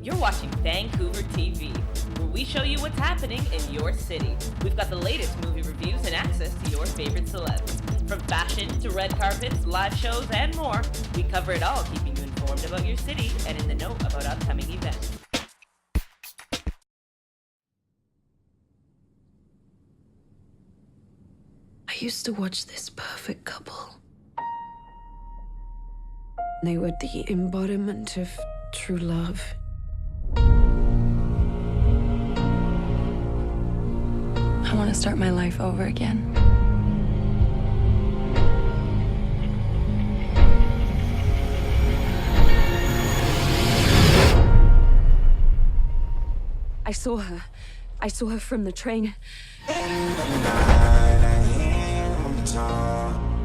You're watching Vancouver TV, where we show you what's happening in your city. We've got the latest movie reviews and access to your favorite celebs. From fashion to red carpets, live shows, and more, we cover it all, keeping you informed about your city and in the know about upcoming events. I used to watch this perfect couple. They were the embodiment of true love. I want to start my life over again. I saw her. I saw her from the train.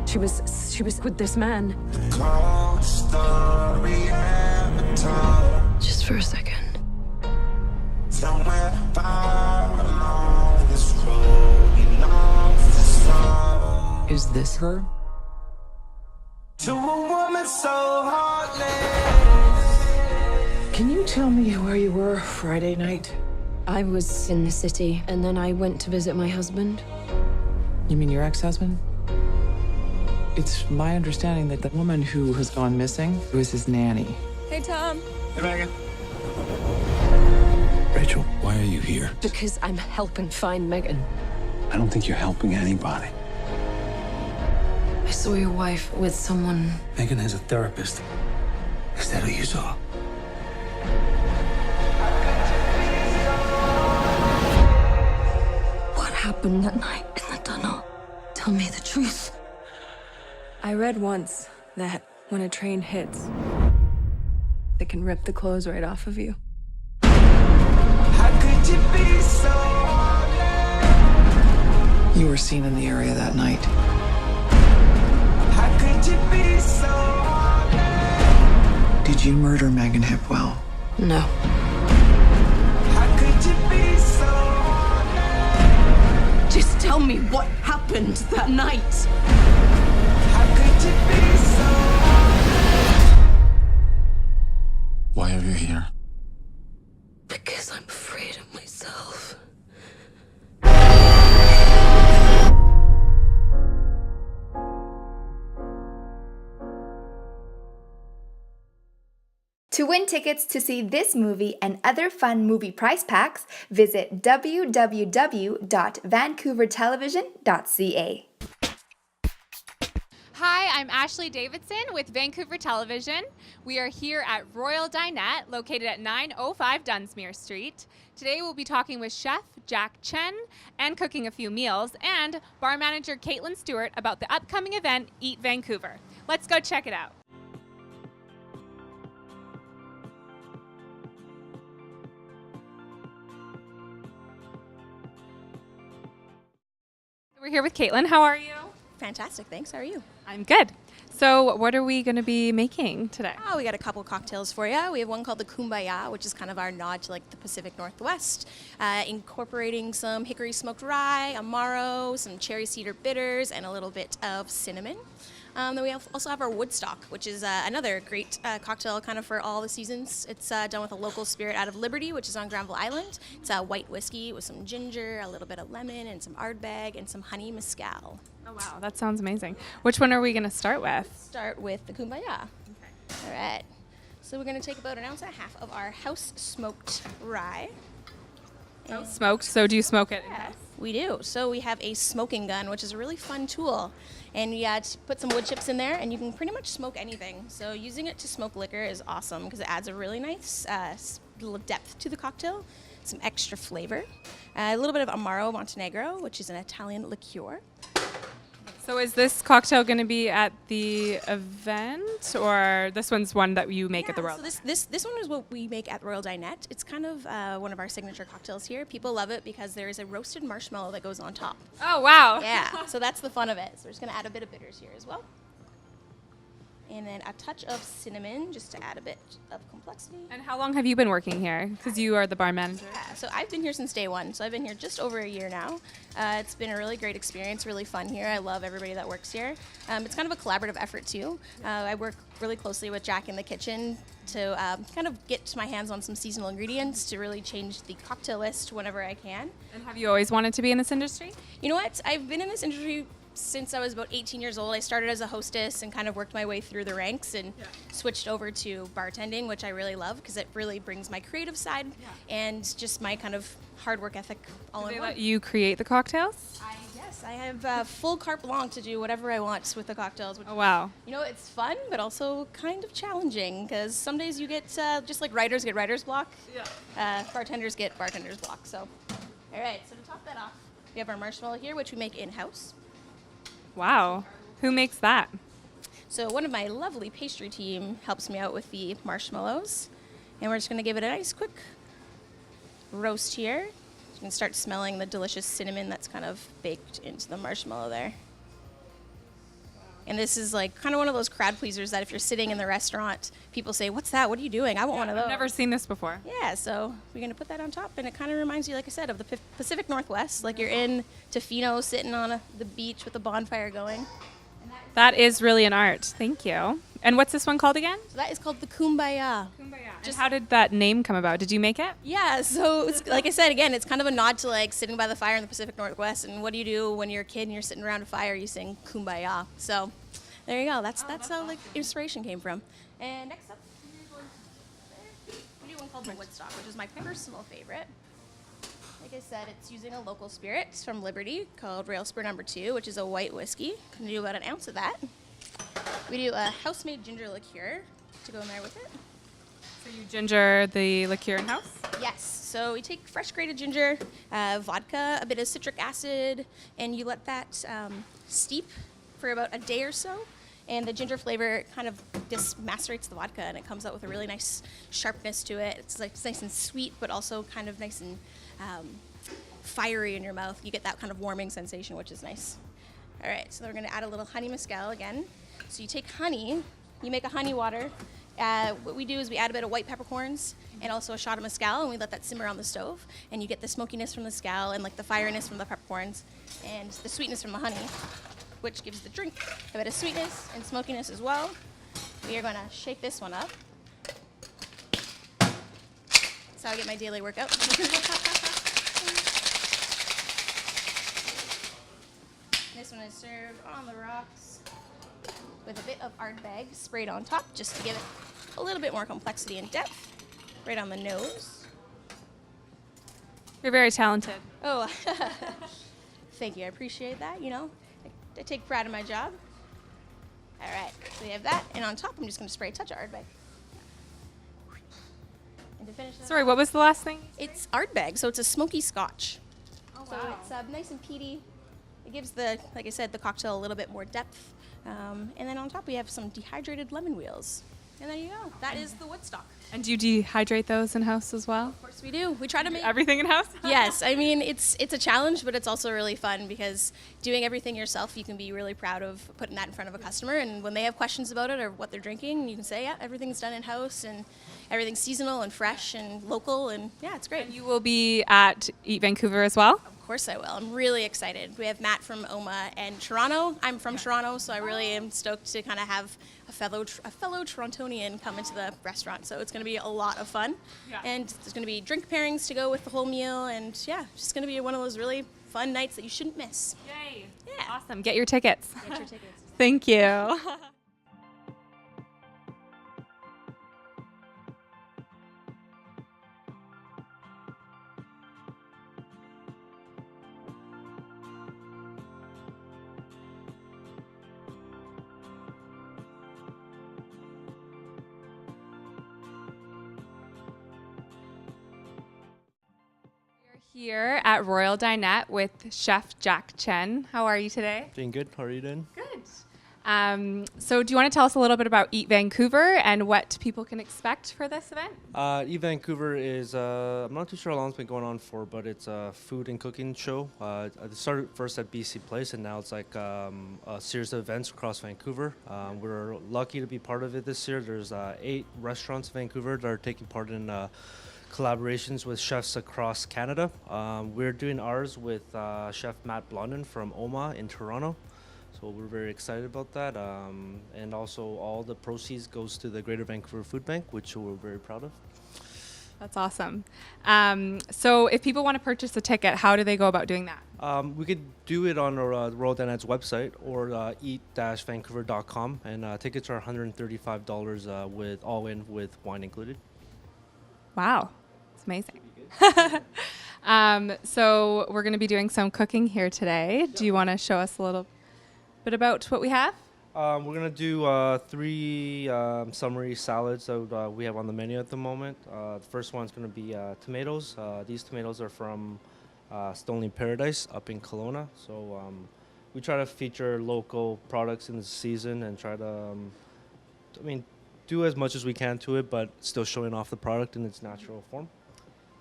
She was with this man. Just for a second. Is this her? To a woman so heartless. Can you tell me where you were Friday night? I was in the city, and then I went to visit my husband. You mean your ex-husband? It's my understanding that the woman who has gone missing was his nanny. Hey, Tom. Hey, Megan. Rachel, why are you here? Because I'm helping find Megan. I don't think you're helping anybody. I saw your wife with someone. Megan has a therapist. Is that who you saw? What happened that night in the tunnel? Tell me the truth. I read once that when a train hits, it can rip the clothes right off of you. How could you be so heartless? You were seen in the area that night. How could you be so heartless? Did you murder Megan Hipwell? No. How could you be so heartless? Just tell me what happened that night. How could you be so heartless? Why are you here? Because I'm afraid of myself. To win tickets to see this movie and other fun movie prize packs, visit www.vancouvertelevision.ca. Hi, I'm Ashleigh Davidson with Vancouver Television. We are here at Royal Dinette, located at 905 Dunsmuir Street. Today we'll be talking with Chef Jack Chen and cooking a few meals, and bar manager Caitlin Stewart about the upcoming event, Eat Vancouver. Let's go check it out. We're here with Caitlin. How are you? Fantastic, thanks. How are you? I'm good. So what are we going to be making today? Oh, we got a couple cocktails for you. We have one called the Kumbaya, which is kind of our nod to like the Pacific Northwest, incorporating some hickory smoked rye, amaro, some cherry cedar bitters, and a little bit of cinnamon. Then we also have our Woodstock, which is another great cocktail kind of for all the seasons. It's done with a local spirit out of Liberty, which is on Granville Island. It's a white whiskey with some ginger, a little bit of lemon, and some ardbeg, and some honey mezcal. Oh, wow. That sounds amazing. Which one are we going to start with? Start with the Kumbaya. Okay. All right. So we're going to take about an ounce and a half of our house smoked rye. Oh, smoked. So do you smoke it? Yeah, we do. So we have a smoking gun, which is a really fun tool. And you put some wood chips in there, and you can pretty much smoke anything. So using it to smoke liquor is awesome because it adds a really nice little depth to the cocktail, some extra flavor. A little bit of Amaro Montenegro, which is an Italian liqueur. So is this cocktail going to be at the event, or this one's one that you make at the Royal? So this one is what we make at Royal Dinette. It's kind of one of our signature cocktails here. People love it because there is a roasted marshmallow that goes on top. Oh, wow. Yeah, so that's the fun of it. So we're just going to add a bit of bitters here as well. and then a touch of cinnamon just to add a bit of complexity. And how long have you been working here? Because you are the bar manager. Yeah, so I've been here since day one. So I've been here just over a year now. It's been a really great experience, really fun here. I love everybody that works here. It's kind of a collaborative effort too. I work really closely with Jack in the kitchen to kind of get my hands on some seasonal ingredients to really change the cocktail list whenever I can. And have you always wanted to be in this industry? You know what? I've been in this industry since I was about 18 years old. I started as a hostess and kind of worked my way through the ranks and switched over to bartending, which I really love because it really brings my creative side and just my kind of hard work ethic all in They one. let you create the cocktails? Yes, I have full carte blanche to do whatever I want with the cocktails. Which, Oh, wow. you know, it's fun, but also kind of challenging because some days you get, just like writers get writer's block, bartenders get bartender's block. So, all right, so to top that off, we have our marshmallow here, which we make in-house. Wow. Who makes that? So one of my lovely pastry team helps me out with the marshmallows. And we're just going to give it a nice quick roast here. You can start smelling the delicious cinnamon that's kind of baked into the marshmallow there. And this is like kind of one of those crowd pleasers that if you're sitting in the restaurant, people say, "What's that? What are you doing? I want one of those." I've never seen this before. Yeah, so we're going to put that on top, and it kind of reminds you, like I said, of the Pacific Northwest. Like you're in Tofino sitting on the beach with the bonfire going. That is really an art. Thank you. And what's this one called again? So that is called the Kumbaya. Just how did that name come about? Did you make it? Yeah, so it's, like I said, again, it's kind of a nod to like sitting by the fire in the Pacific Northwest. And what do you do when you're a kid and you're sitting around a fire? You sing Kumbaya. So there you go. That's how like inspiration came from. And next up, we do one called the Woodstock, which is my personal favorite. Like I said, it's using a local spirit from Liberty called Rail Spur No. 2, which is a white whiskey. I'm gonna do about an ounce of that. We do a house-made ginger liqueur to go in there with it. So you ginger the liqueur in house? Yes. So we take fresh grated ginger, vodka, a bit of citric acid, and you let that steep for about a day or so. And the ginger flavor kind of macerates the vodka, and it comes out with a really nice sharpness to it. It's nice and sweet, but also kind of nice and fiery in your mouth. You get that kind of warming sensation, which is nice. All right, so then we're going to add a little honey mezcal again. So you take honey, you make a honey water. What we do is we add a bit of white peppercorns and also a shot of mezcal, and we let that simmer on the stove. And you get the smokiness from the mezcal and like the fieriness from the peppercorns and the sweetness from the honey, which gives the drink a bit of sweetness and smokiness as well. We are going to shake this one up. That's how I get my daily workout. This one is served on the rocks with a bit of Ardbeg sprayed on top just to give it a little bit more complexity and depth. Right on the nose. You're very talented. Oh, thank you. I appreciate that. You know, I take pride in my job. All right, so we have that. And on top, I'm just going to spray a touch of Ardbeg. And to finish that Sorry, what was the last thing? it's Ardbeg, so it's a smoky scotch. Oh, So it's nice and peaty. It gives like I said, the cocktail a little bit more depth. And then on top we have some dehydrated lemon wheels. And there you go. That is the Woodstock. And do you dehydrate those in house as well? Of course we do. We try to make Everything in house? Yes, I mean it's a challenge, but it's also really fun because doing everything yourself, you can be really proud of putting that in front of a customer. And when they have questions about it or what they're drinking, you can say, yeah, everything's done in house and everything's seasonal and fresh and local, and yeah, it's great. And you will be at Eat Vancouver as well? Of course I will. I'm really excited. We have Matt from OMA and Toronto. I'm from Toronto, so I really am stoked to kind of have a fellow Torontonian come into the restaurant. So it's going to be a lot of fun. Yeah. And there's going to be drink pairings to go with the whole meal. And yeah, just going to be one of those really fun nights that you shouldn't miss. Yay. Yeah. Awesome. Get your tickets. Get your tickets. Thank you. Here at Royal Dinette with Chef Jack Chen. How are you today? Doing good. How are you doing? Good. So do you want to tell us a little bit about Eat Vancouver and what people can expect for this event? Eat Vancouver is, I'm not too sure how long it's been going on for, but it's a food and cooking show. It started first at BC Place, and now it's like a series of events across Vancouver. We're lucky to be part of it this year. There's 8 restaurants in Vancouver that are taking part in collaborations with chefs across Canada. We're doing ours with Chef Matt Blondin from Oma in Toronto. So we're very excited about that. And also all the proceeds goes to the Greater Vancouver Food Bank, which we're very proud of. That's awesome. So if people want to purchase a ticket, how do they go about doing that? We could do it on our Royal Dinette's website or eat-vancouver.com, and tickets are $135 with all in with wine included. Wow, it's amazing. So we're going to be doing some cooking here today. Do you want to show us a little bit about what we have? We're going to do 3 summary salads that we have on the menu at the moment. The first one's going to be tomatoes. These tomatoes are from Stoney Paradise up in Kelowna. So we try to feature local products in the season and try to, do as much as we can to it, but still showing off the product in its natural form.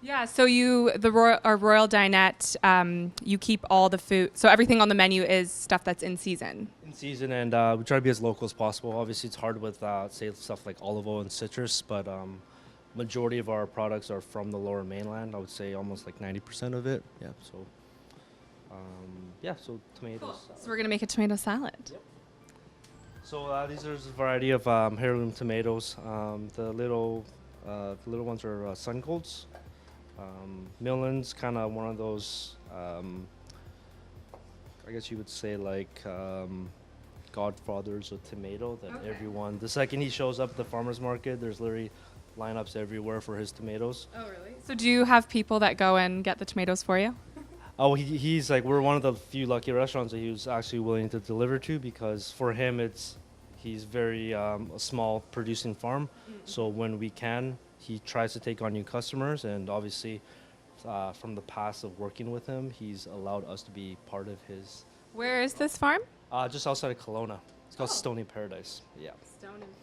Yeah, so Royal Dinette, you keep all the food. So everything on the menu is stuff that's in season. In season, and we try to be as local as possible. Obviously, it's hard with, say, stuff like olive oil and citrus, but majority of our products are from the Lower Mainland. I would say almost like 90% of it. Yeah, so, so tomatoes. Cool. So we're going to make a tomato salad. Yep. So these are a variety of heirloom tomatoes. The little ones are Sun Golds. Millen's kind of one of those, I guess you would say like godfathers of tomato that everyone, the second he shows up at the farmer's market, there's literally lineups everywhere for his tomatoes. Oh, really? So do you have people that go and get the tomatoes for you? Oh, he's like, we're one of the few lucky restaurants that he was actually willing to deliver to, because for him he's very a small producing farm. So when we can, he tries to take on new customers, and obviously from the past of working with him, he's allowed us to be part of his. Where is this farm? Just outside of Kelowna. It's called Stoney Paradise. Yeah. Stone in Paradise.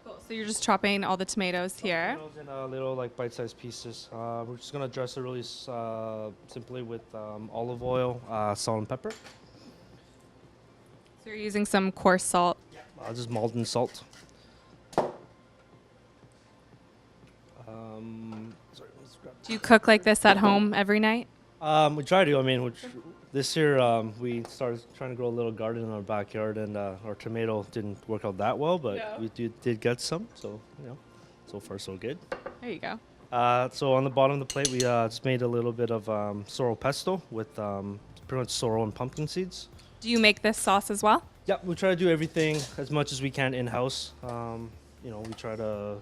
Cool. So you're just chopping all the tomatoes here. Tomatoes in little like bite-sized pieces. We're just gonna dress it really simply with olive oil, salt and pepper. So you're using some coarse salt. Just Malden salt. Do you cook like this at home every night? We try to. This year we started trying to grow a little garden in our backyard, and our tomato didn't work out that well, but we did get some. So so far so good. There you go. So on the bottom of the plate, we just made a little bit of sorrel pesto with pretty much sorrel and pumpkin seeds. Do you make this sauce as well? Yeah, we try to do everything as much as we can in-house. We try to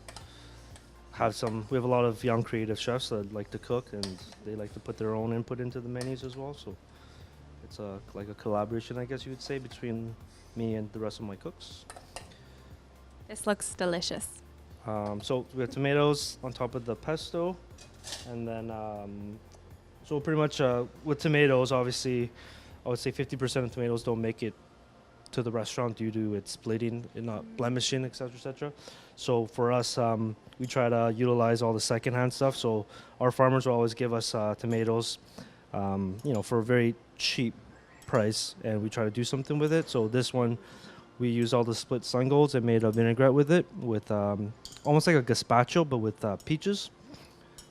we have a lot of young creative chefs that like to cook, and they like to put their own input into the menus as well. So it's like a collaboration, I guess you would say, between me and the rest of my cooks. This looks delicious. So we have tomatoes on top of the pesto, and then so pretty much with tomatoes, obviously, I would say 50% of tomatoes don't make it to the restaurant due to its splitting and blemishing, etc., etc. So for us, we try to utilize all the secondhand stuff. So our farmers will always give us tomatoes, for a very cheap price, and we try to do something with it. So this one, we use all the split Sun Golds and made a vinaigrette with it, with almost like a gazpacho, but with peaches.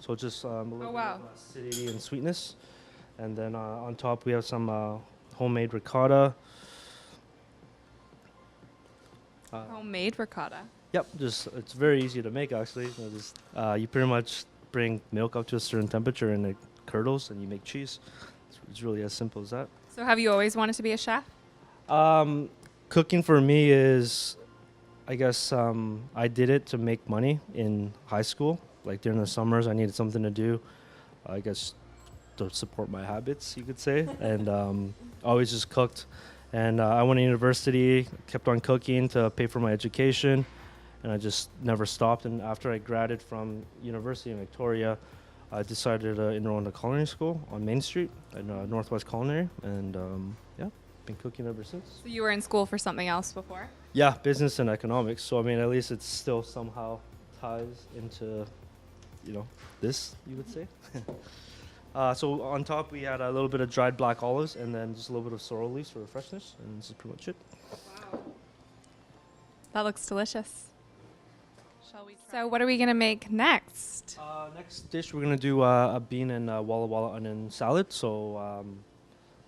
So just a little bit of acidity and sweetness. And then on top, we have some homemade ricotta. Homemade ricotta. Yep, it's very easy to make, actually. You pretty much bring milk up to a certain temperature and it curdles, and you make cheese. It's really as simple as that. So have you always wanted to be a chef? Cooking for me is, I guess, I did it to make money in high school. Like during the summers, I needed something to do, I guess, to support my habits, you could say. And always just cooked. And I went to university, kept on cooking to pay for my education, and I just never stopped. And after I graduated from university in Victoria, I decided to enroll in a culinary school on Main Street at Northwest Culinary. And been cooking ever since. So you were in school for something else before? Yeah, business and economics. So I mean, at least it's still somehow ties into, this, you would say. So on top we had a little bit of dried black olives and then just a little bit of sorrel leaves for freshness, and this is pretty much it. Wow. That looks delicious. Shall we try? So what are we gonna make next? Next dish we're gonna do a bean and walla walla onion salad. So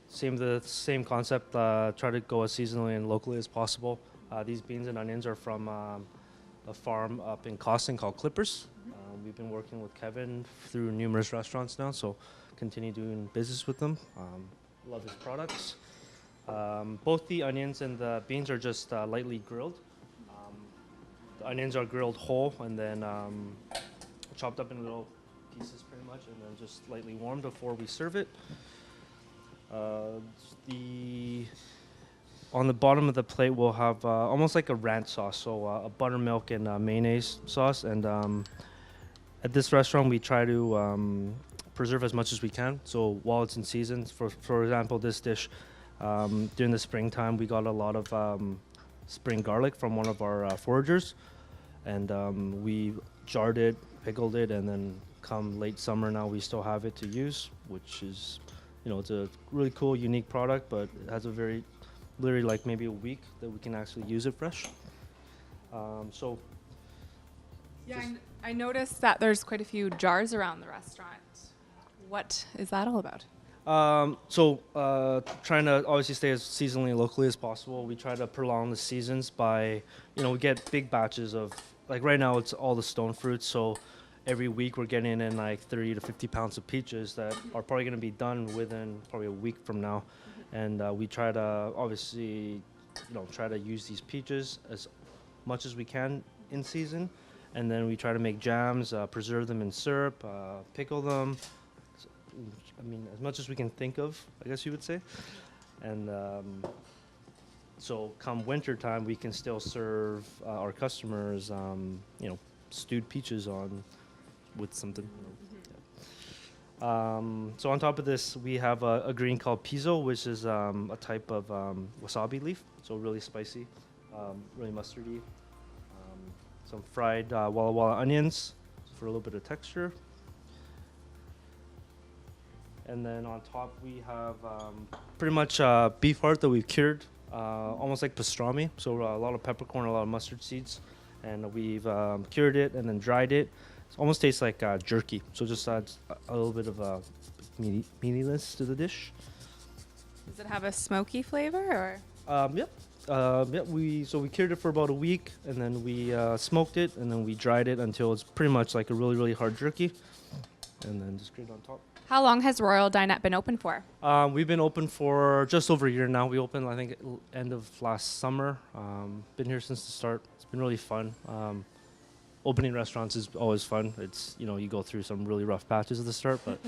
same concept. Try to go as seasonally and locally as possible. These beans and onions are from a farm up in Costin called Clippers. We've been working with Kevin through numerous restaurants now, so continue doing business with them. Love his products. Both the onions and the beans are just lightly grilled. The onions are grilled whole and then chopped up in little pieces pretty much, and then just lightly warmed before we serve it. On the bottom of the plate we'll have almost like a ranch sauce, so a buttermilk and mayonnaise sauce. And at this restaurant we try to preserve as much as we can. So while it's in season, for example, this dish during the springtime we got a lot of spring garlic from one of our foragers, and we jarred it, pickled it, and then come late summer now we still have it to use, which is, it's a really cool, unique product, but it has a literally like maybe a week that we can actually use it fresh. Yeah, I noticed that there's quite a few jars around the restaurant. What is that all about? Trying to obviously stay as seasonally and locally as possible. We try to prolong the seasons by, we get big batches of, like right now it's all the stone fruits, so every week we're getting in like 30 to 50 pounds of peaches that are probably going to be done within probably a week from now. And we try to obviously, try to use these peaches as much as we can in season. And then we try to make jams, preserve them in syrup, pickle them. As much as we can think of, I guess you would say. And so come winter time, we can still serve our customers, stewed peaches with something. So on top of this, we have a green called piso, which is a type of wasabi leaf. So really spicy, really mustardy. Some fried walla walla onions for a little bit of texture. And then on top we have pretty much beef heart that we've cured, almost like pastrami. So a lot of peppercorn, a lot of mustard seeds. And we've cured it and then dried it. It almost tastes like jerky. So just adds a little bit of meatiness to the dish. Does it have a smoky flavor or? Yep. We cured it for about a week, and then we smoked it, and then we dried it until it's pretty much like a really, really hard jerky. And then just grilled on top. How long has Royal Dinette been open for? We've been open for just over a year now. We opened, I think, end of last summer. Been here since the start. It's been really fun. Opening restaurants is always fun. It's, you go through some really rough patches at the start, but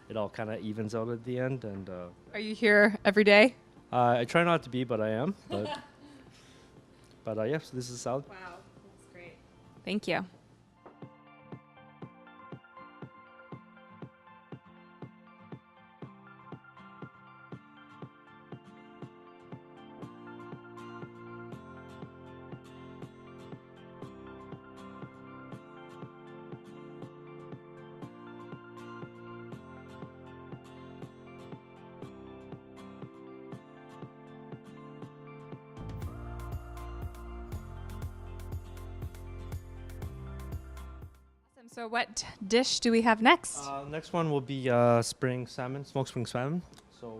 it all kind of evens out at the end. And are you here every day? I try not to be, but I am. But yeah, so this is salad. Wow, that's great. Thank you. So what dish do we have next? Next one will be spring salmon, smoked spring salmon. So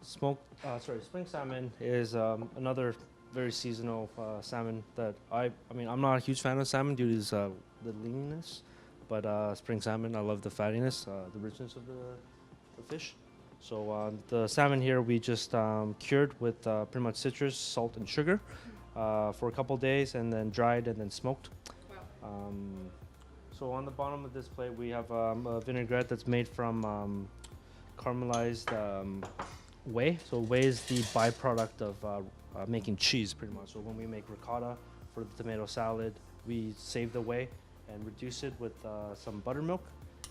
spring salmon is another very seasonal salmon that I'm not a huge fan of salmon due to the leanness, but spring salmon, I love the fattiness, the richness of the fish. So the salmon here we just cured with pretty much citrus, salt, and sugar for a couple days, and then dried and then smoked. So on the bottom of this plate we have a vinaigrette that's made from caramelized whey. So whey is the byproduct of making cheese pretty much. So when we make ricotta for the tomato salad, we save the whey and reduce it with some buttermilk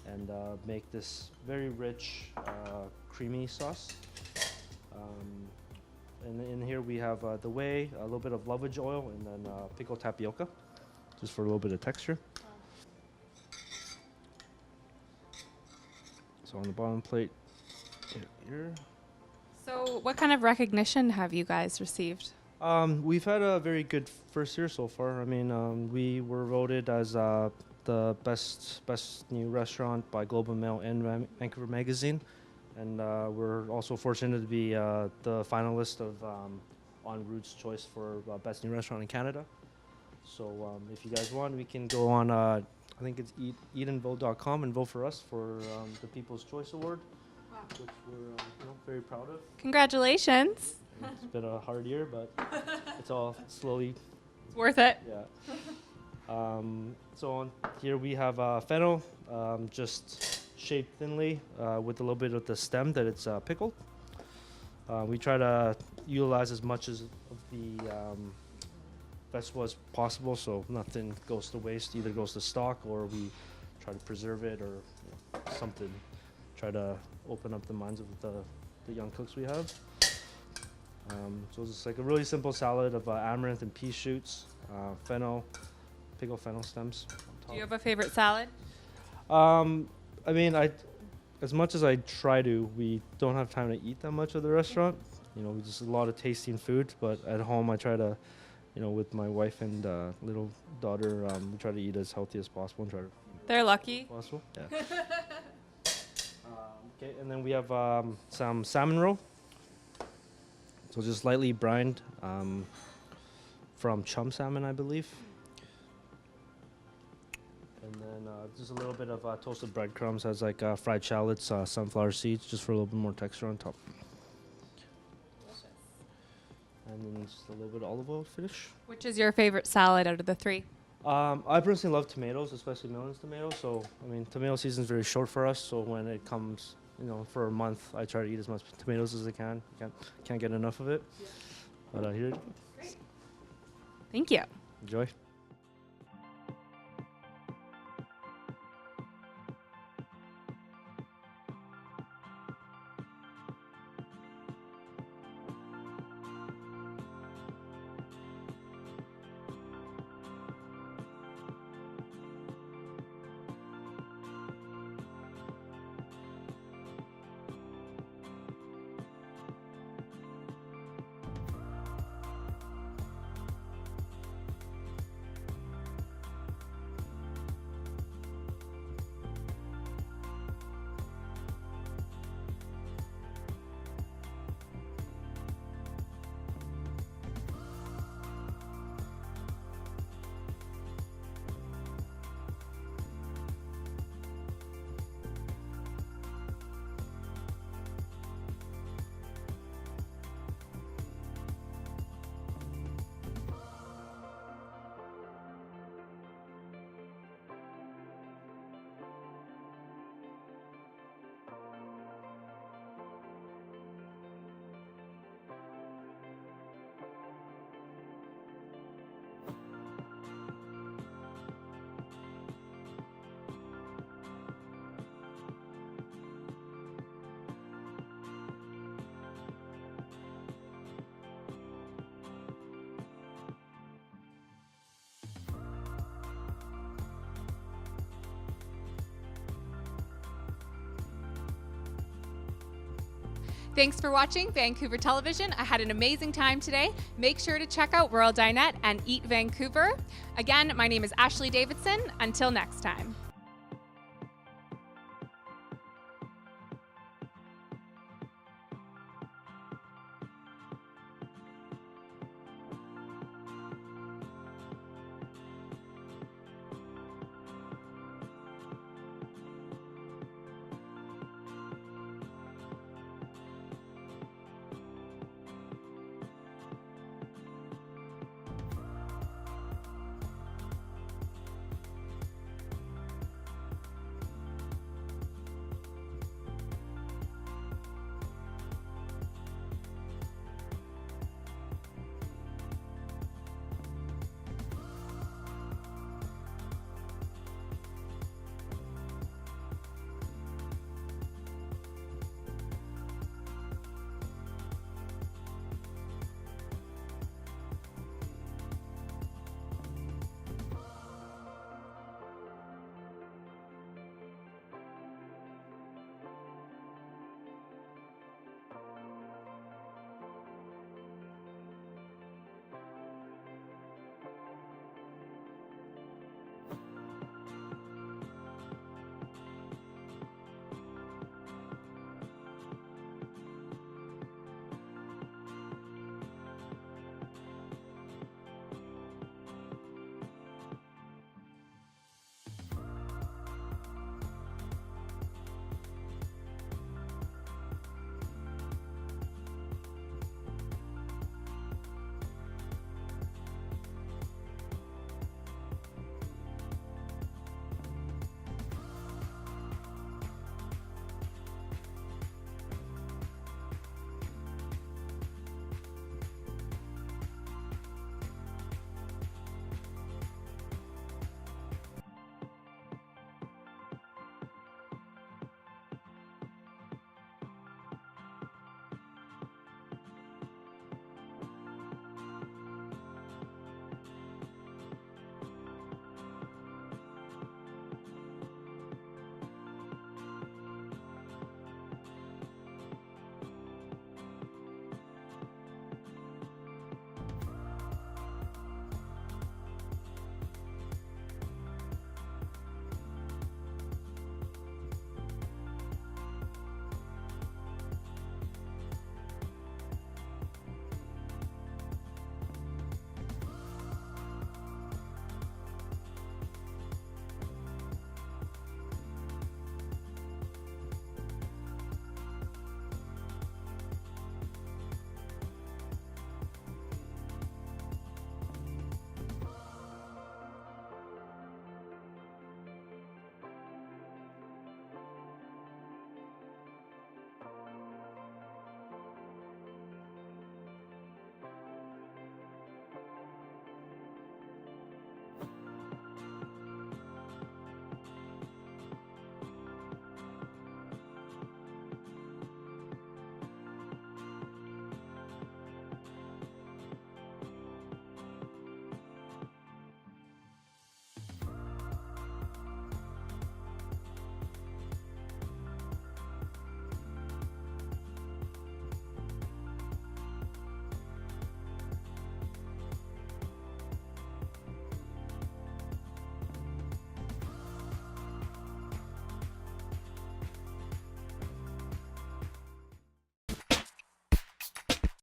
and make this very rich creamy sauce. And in here we have the whey, a little bit of lovage oil, and then pickled tapioca, just for a little bit of texture. So on the bottom plate here. So what kind of recognition have you guys received? We've had a very good first year so far. I mean, we were voted as the best new restaurant by Globe and Mail and Vancouver Magazine, and we're also fortunate to be the finalist of En Route's choice for best new restaurant in Canada. So if you guys want, we can go on. I think it's eatandvote.com and vote for us for the People's Choice Award, which we're very proud of. Congratulations. It's been a hard year, but it's all slowly. It's worth it. Yeah. So on here we have fennel, just shaved thinly with a little bit of the stem that it's pickled. We try to utilize as much of the vegetable as possible, so nothing goes to waste. Either goes to stock, or we try to preserve it, or something. Try to open up the minds of the young cooks we have. So it's just like a really simple salad of amaranth and pea shoots, fennel, pickled fennel stems on top. Do you have a favorite salad? I mean, as much as I try to, we don't have time to eat that much at the restaurant. We just a lot of tasting food, but at home I try to, with my wife and little daughter, we try to eat as healthy as possible and try to. They're lucky. Possible, yeah. Okay, and then we have some salmon roe. So just lightly brined from chum salmon, I believe. And then just a little bit of toasted breadcrumbs, has like fried shallots, sunflower seeds, just for a little bit more texture on top. Delicious. And then just a little bit of olive oil finish. Which is your favorite salad out of the three? I personally love tomatoes, especially Millen's tomatoes. So, I mean, tomato season is very short for us. So when it comes, for a month, I try to eat as much tomatoes as I can. Can't get enough of it. Yeah. But here it is. Great. Thank you. Enjoy. Thanks for watching Vancouver Television. I had an amazing time today. Make sure to check out Royal Dinette and Eat Vancouver. Again, my name is Ashleigh Davidson. Until next time.